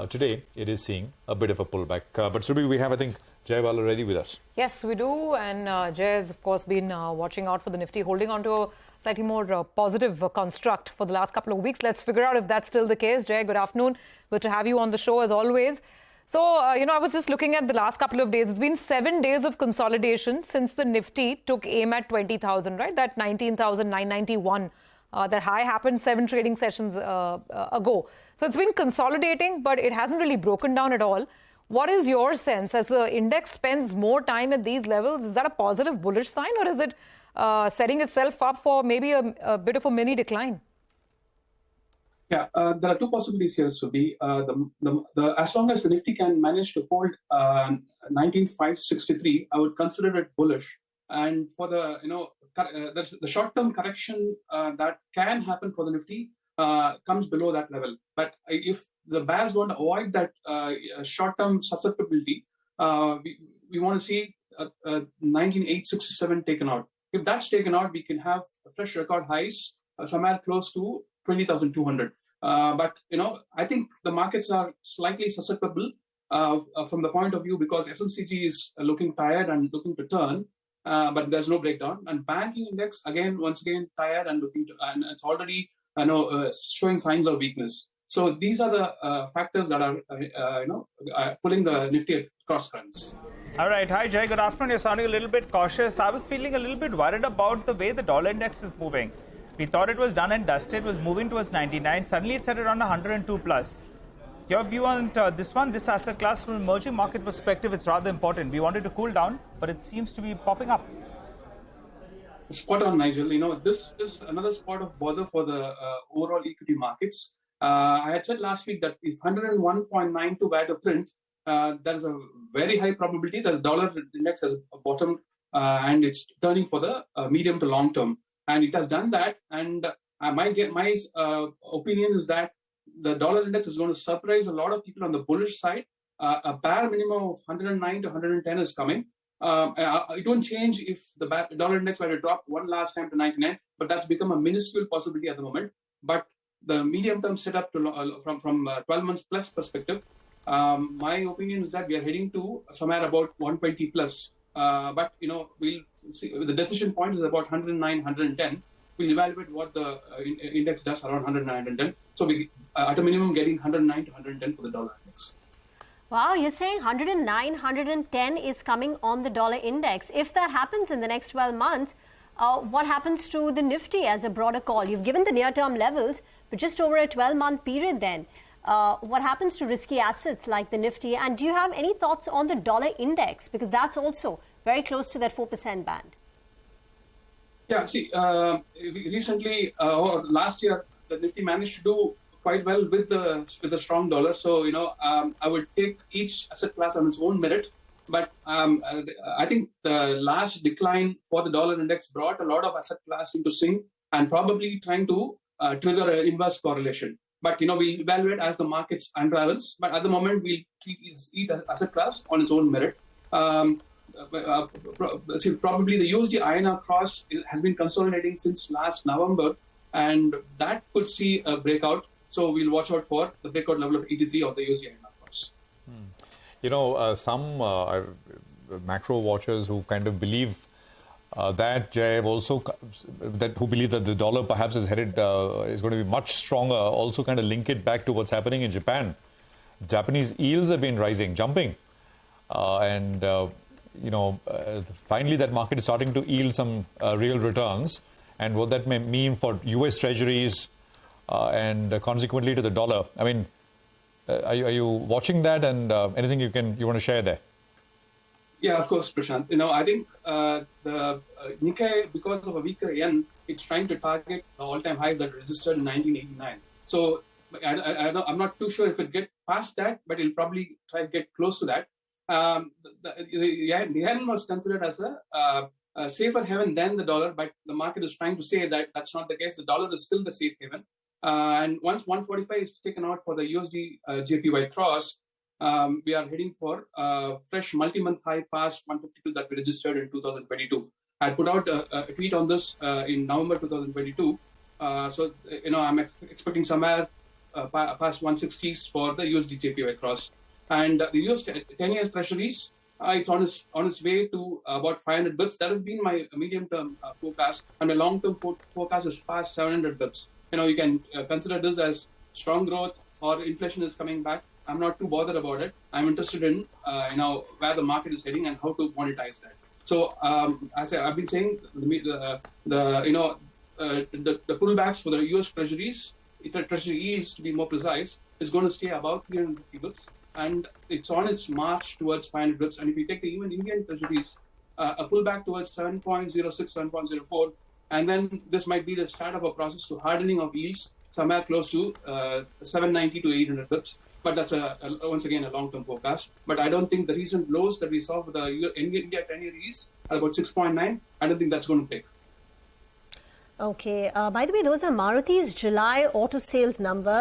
today it is seeing a bit of a pullback. But Surbhi, we have, I think, Jai Bala ready with us. Yes, we do. And Jai has, of course, been watching out for the Nifty, holding on to a slightly more positive construct for the last couple of weeks. Let's figure out if that's still the case. Jai, good afternoon. Good to have you on the show as always. So, I was just looking at the last couple of days. It's been 7 days of consolidation since the Nifty took aim at 20,000, right? That 19,991. That high happened 7 trading sessions ago. So it's been consolidating, but it hasn't really broken down at all. What is your sense as the index spends more time at these levels? Is that a positive bullish sign, or is it setting itself up for maybe a bit of a mini decline? Yeah, there are two possibilities here, Subhi. As long as the Nifty can manage to hold 19,563, I would consider it bullish. And for the the short-term correction that can happen for the Nifty comes below that level. But if the bears want to avoid that short-term susceptibility, we want to see 19,867 taken out. If that's taken out, we can have fresh record highs somewhere close to 20,200. But I think the markets are slightly susceptible from the point of view because FMCG is looking tired and looking to turn. But there's no breakdown. And banking index once again tired and looking to, and it's already showing signs of weakness. So these are the factors that are pulling the Nifty across currents. All right, hi Jay, good afternoon. You're sounding a little bit cautious. I was feeling a little bit worried about the way the dollar index is moving. We thought it was done and dusted, was moving towards 99. Suddenly it's at around 102 plus. Your view on this asset class from an emerging market perspective, it's rather important. We wanted to cool down, but it seems to be popping up. Spot on, Nigel. This is another spot of bother for the overall equity markets. I had said last week that if 101.92 were to print, there's a very high probability that the dollar index has bottomed and it's turning for the medium to long term. And it has done that. And my opinion is that the dollar index is going to surprise a lot of people on the bullish side. A bare minimum of 109 to 110 is coming. It won't change if the dollar index were to drop one last time to 99, but that's become a minuscule possibility at the moment. But the medium-term setup from 12 months plus perspective, my opinion is that we are heading to somewhere about 120 plus. But we'll see. The decision point is about 109, 110. We'll evaluate what the index does around 109, 110. So we, at a minimum, getting 109 to 110 for the dollar index. Wow, you're saying 109, 110 is coming on the dollar index. If that happens in the next 12 months, what happens to the Nifty as a broader call? You've given the near-term levels, but just over a 12-month period then, what happens to risky assets like the Nifty? And do you have any thoughts on the dollar index? Because that's also very close to that 4% band. Yeah, see, recently or last year, the Nifty managed to do quite well with the strong dollar. So, I would take each asset class on its own merit. But I think the last decline for the dollar index brought a lot of asset class into sync and probably trying to trigger an inverse correlation. But, we'll evaluate as the markets unravels. But at the moment, we'll treat each asset class on its own merit. Probably the USD INR cross has been consolidating since last November, and that could see a breakout. So we'll watch out for the breakout level of 83 of the USD INR cross. Some macro watchers who kind of believe that, Jay, also who believe that the dollar perhaps is headed is going to be much stronger, also kind of link it back to what's happening in Japan. Japanese yields have been rising, jumping, finally that market is starting to yield some real returns, and what that may mean for US treasuries and consequently to the dollar. I mean, are you watching that, and anything you want to share there? Yeah, of course, Prashant. I think the Nikkei, because of a weaker yen, it's trying to target the all-time highs that registered in 1989. So I'm not too sure if it get past that, but it'll probably try to get close to that. The yen was considered as a safer haven than the dollar, but the market is trying to say that that's not the case. The dollar is still the safe haven. And once 145 is taken out for the USD JPY cross, we are heading for fresh multi-month high past 152 that we registered in 2022. I put out a tweet on this in November 2022. I'm expecting somewhere past 160s for the USD JPY cross. And the US 10-year treasuries, it's on its way to about 500 bips. That has been my medium-term forecast, and my long-term forecast is past 700 bips. You can consider this as strong growth or inflation is coming back. I'm not too bothered about it. I'm interested in where the market is heading and how to monetize that. So as I've been saying, the pullbacks for the US treasuries, the treasury yields to be more precise, is going to stay about 350 bips, and it's on its march towards 500 bips. And if you take the even Indian treasuries, a pullback towards 7.06, 7.04, and then this might be the start of a process to hardening of yields somewhere close to 790 to 800 bips. But that's once again a long-term forecast. But I don't think the recent lows that we saw for the India 10-year yields at about 6.9, I don't think that's going to take. Okay. By the way, those are Maruti's July auto sales numbers.